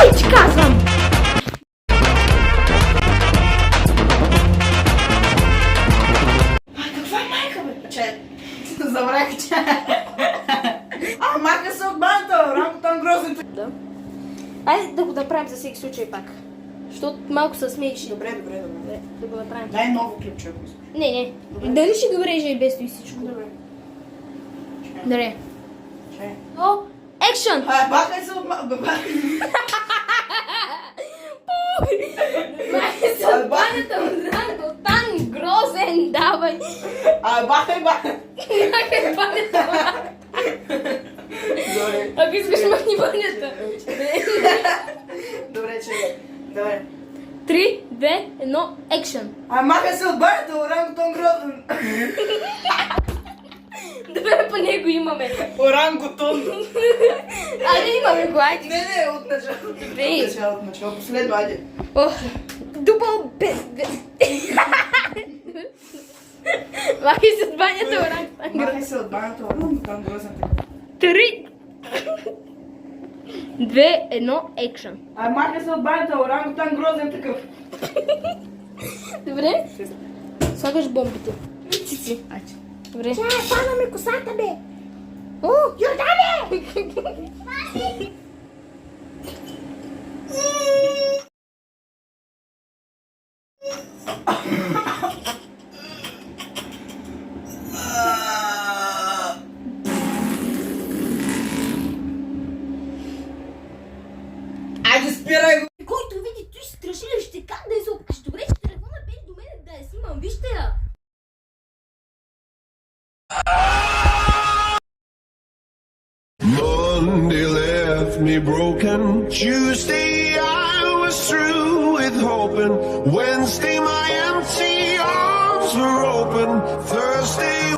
Ой, ти казвам! Каква майка, бе? Че, забравях, че... Маха се от банта, рамкотан грозен. Да. Айде да го направим за всеки случай пак. Защото малко се смееш. Добре. Да го направим. Дай ново клипче, ако искаш. Не. Дали ще го реже и без и всичко? Добре. Добре. Че? О, екшън! Бахай се от Махай се от банята, орангутан, грозен, давай! Бахай! Махай банята! Добре. Ако искаш, махни банята! Добре, че... Добре. 3, 2, 1, екшън! Махай се от банята, орангутан грозен. Добре, по него имаме. Орангутон. Айде имаме го, айде. Не, от начало. Добре. От начало. Последно, айде. Дубъл без... Махай се от банята, орангутан, Махай се от банята, орангутан грозен. 3, 2, 1, екшън. Махай се от банята, орангутан грозен такъв. Добре? Слагаш бомбите. Цици. Добре. Чай, фана ми косата, бе! О, Йордане! Айде, спирай го! който види той страшилен, ще как да изобкаш. Добре, че телефона беше до мен да я снимам. Вижте я. Monday left me broken. Tuesday I was through with hoping. Wednesday my empty arms were open. Thursday